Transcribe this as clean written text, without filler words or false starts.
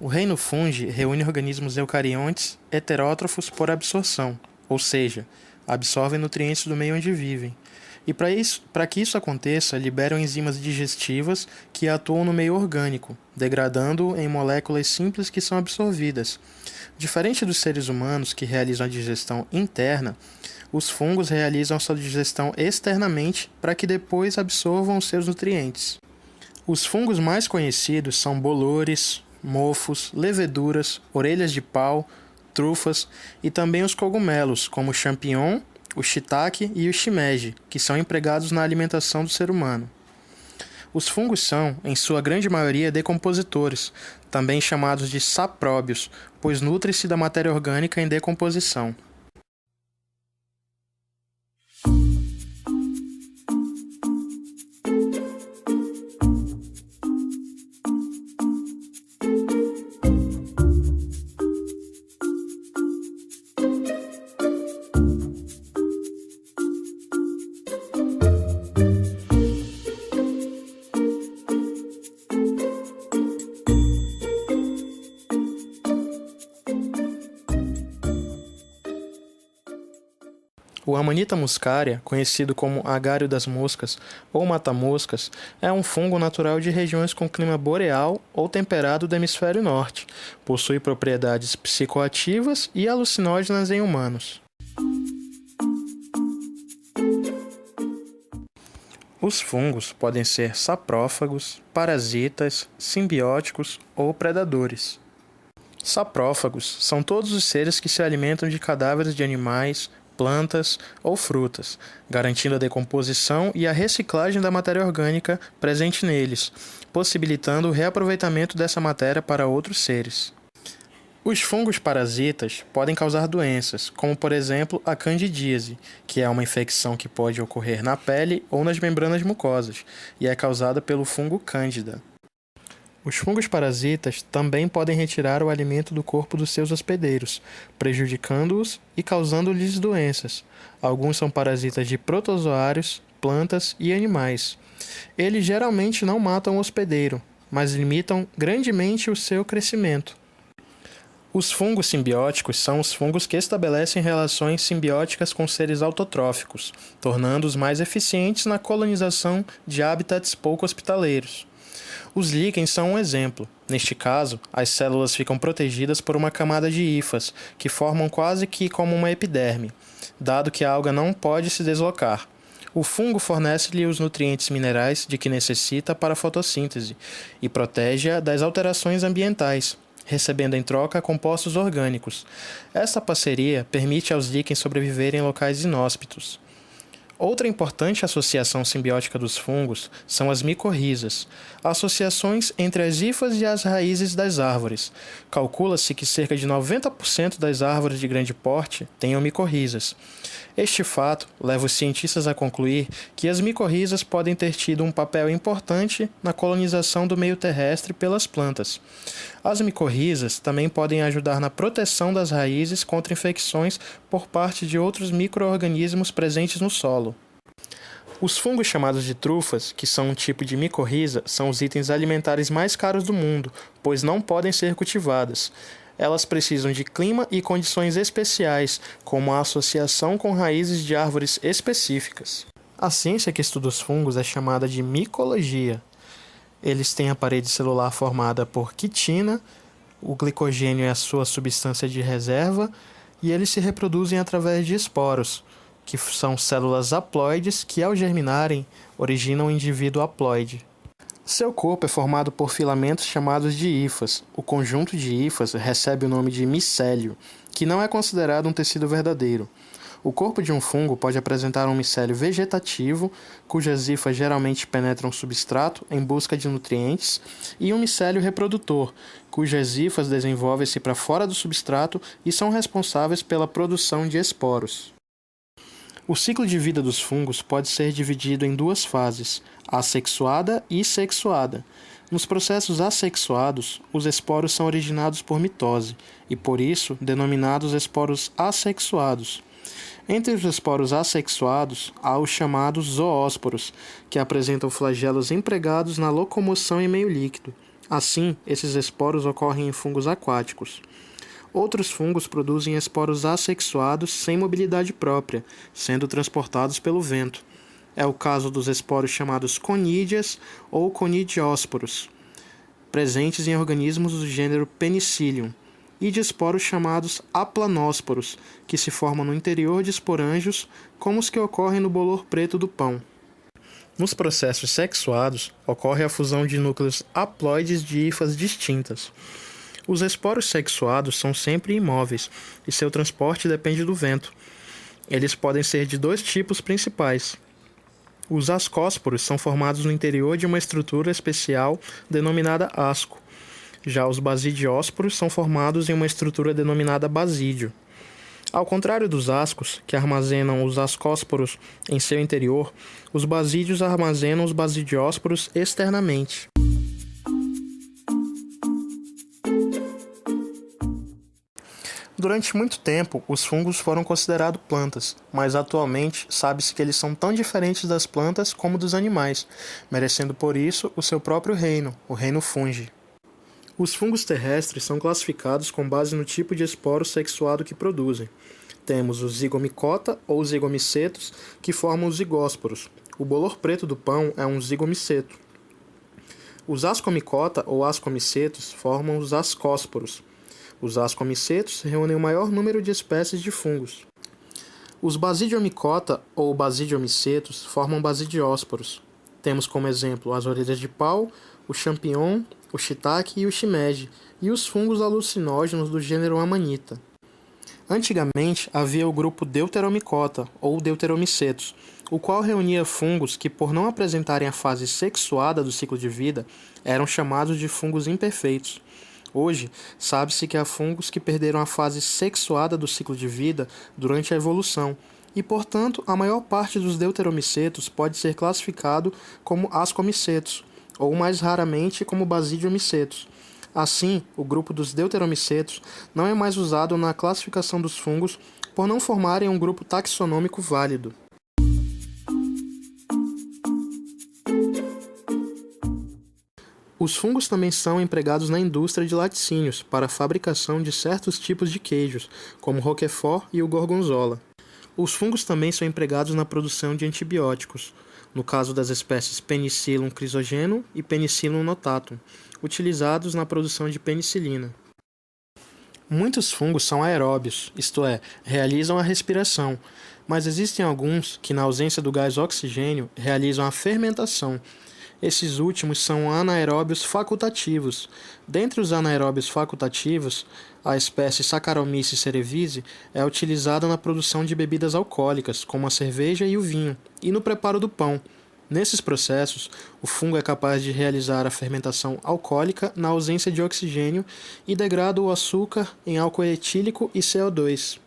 O reino fungi reúne organismos eucariontes heterótrofos por absorção, ou seja, absorvem nutrientes do meio onde vivem. E para que isso aconteça, liberam enzimas digestivas que atuam no meio orgânico, degradando-o em moléculas simples que são absorvidas. Diferente dos seres humanos que realizam a digestão interna, os fungos realizam sua digestão externamente para que depois absorvam os seus nutrientes. Os fungos mais conhecidos são bolores, mofos, leveduras, orelhas de pau, trufas e também os cogumelos, como o champignon, o shiitake e o shimeji, que são empregados na alimentação do ser humano. Os fungos são, em sua grande maioria, decompositores, também chamados de sapróbios, pois nutrem-se da matéria orgânica em decomposição. O Amanita muscaria, conhecido como agário das moscas ou mata-moscas, é um fungo natural de regiões com clima boreal ou temperado do hemisfério norte. Possui propriedades psicoativas e alucinógenas em humanos. Os fungos podem ser saprófagos, parasitas, simbióticos ou predadores. Saprófagos são todos os seres que se alimentam de cadáveres de animais, plantas ou frutas, garantindo a decomposição e a reciclagem da matéria orgânica presente neles, possibilitando o reaproveitamento dessa matéria para outros seres. Os fungos parasitas podem causar doenças, como por exemplo a candidíase, que é uma infecção que pode ocorrer na pele ou nas membranas mucosas, e é causada pelo fungo Cândida. Os fungos parasitas também podem retirar o alimento do corpo dos seus hospedeiros, prejudicando-os e causando-lhes doenças. Alguns são parasitas de protozoários, plantas e animais. Eles geralmente não matam o hospedeiro, mas limitam grandemente o seu crescimento. Os fungos simbióticos são os fungos que estabelecem relações simbióticas com seres autotróficos, tornando-os mais eficientes na colonização de hábitats pouco hospitaleiros. Os líquens são um exemplo. Neste caso, as células ficam protegidas por uma camada de hifas, que formam quase que como uma epiderme, dado que a alga não pode se deslocar. O fungo fornece-lhe os nutrientes minerais de que necessita para a fotossíntese e protege-a das alterações ambientais, recebendo em troca compostos orgânicos. Essa parceria permite aos líquens sobreviverem em locais inóspitos. Outra importante associação simbiótica dos fungos são as micorrizas, associações entre as hifas e as raízes das árvores. Calcula-se que cerca de 90% das árvores de grande porte tenham micorrizas. Este fato leva os cientistas a concluir que as micorrizas podem ter tido um papel importante na colonização do meio terrestre pelas plantas. As micorrizas também podem ajudar na proteção das raízes contra infecções por parte de outros micro-organismos presentes no solo. Os fungos chamados de trufas, que são um tipo de micorriza, são os itens alimentares mais caros do mundo, pois não podem ser cultivadas. Elas precisam de clima e condições especiais, como a associação com raízes de árvores específicas. A ciência que estuda os fungos é chamada de micologia. Eles têm a parede celular formada por quitina, o glicogênio é a sua substância de reserva, e eles se reproduzem através de esporos, que são células haploides que, ao germinarem, originam um indivíduo haploide. Seu corpo é formado por filamentos chamados de hifas. O conjunto de hifas recebe o nome de micélio, que não é considerado um tecido verdadeiro. O corpo de um fungo pode apresentar um micélio vegetativo, cujas hifas geralmente penetram o substrato em busca de nutrientes, e um micélio reprodutor, cujas hifas desenvolvem-se para fora do substrato e são responsáveis pela produção de esporos. O ciclo de vida dos fungos pode ser dividido em duas fases, assexuada e sexuada. Nos processos assexuados, os esporos são originados por mitose e, por isso, denominados esporos assexuados. Entre os esporos assexuados, há os chamados zoósporos, que apresentam flagelos empregados na locomoção em meio líquido. Assim, esses esporos ocorrem em fungos aquáticos. Outros fungos produzem esporos assexuados sem mobilidade própria, sendo transportados pelo vento. É o caso dos esporos chamados conídeas ou conidiósporos, presentes em organismos do gênero Penicillium, e de esporos chamados aplanósporos, que se formam no interior de esporângios, como os que ocorrem no bolor preto do pão. Nos processos sexuados, ocorre a fusão de núcleos haploides de hifas distintas. Os esporos sexuados são sempre imóveis e seu transporte depende do vento. Eles podem ser de dois tipos principais. Os ascósporos são formados no interior de uma estrutura especial denominada asco. Já os basidiósporos são formados em uma estrutura denominada basídio. Ao contrário dos ascos, que armazenam os ascósporos em seu interior, os basídios armazenam os basidiósporos externamente. Durante muito tempo, os fungos foram considerados plantas, mas atualmente sabe-se que eles são tão diferentes das plantas como dos animais, merecendo por isso o seu próprio reino, o reino fungi. Os fungos terrestres são classificados com base no tipo de esporo sexuado que produzem. Temos os zigomicota ou zigomicetos, que formam os zigósporos. O bolor preto do pão é um zigomiceto. Os ascomicota ou ascomicetos formam os ascósporos. Os ascomicetos reúnem o maior número de espécies de fungos. Os basidiomicota ou basidiomicetos formam basidiósporos. Temos como exemplo as orelhas de pau, o champignon, o shiitake e o shimeji, e os fungos alucinógenos do gênero Amanita. Antigamente havia o grupo Deuteromicota ou Deuteromicetos, o qual reunia fungos que, por não apresentarem a fase sexuada do ciclo de vida, eram chamados de fungos imperfeitos. Hoje, sabe-se que há fungos que perderam a fase sexuada do ciclo de vida durante a evolução, e, portanto, a maior parte dos deuteromicetos pode ser classificado como ascomicetos, ou mais raramente como basidiomicetos. Assim, o grupo dos deuteromicetos não é mais usado na classificação dos fungos por não formarem um grupo taxonômico válido. Os fungos também são empregados na indústria de laticínios para a fabricação de certos tipos de queijos, como o Roquefort e o Gorgonzola. Os fungos também são empregados na produção de antibióticos, no caso das espécies Penicillium chrysogenum e Penicillium notatum, utilizados na produção de penicilina. Muitos fungos são aeróbios, isto é, realizam a respiração, mas existem alguns que, na ausência do gás oxigênio, realizam a fermentação. Esses últimos são anaeróbios facultativos. Dentre os anaeróbios facultativos, a espécie Saccharomyces cerevisiae é utilizada na produção de bebidas alcoólicas, como a cerveja e o vinho, e no preparo do pão. Nesses processos, o fungo é capaz de realizar a fermentação alcoólica na ausência de oxigênio e degrada o açúcar em álcool etílico e CO2.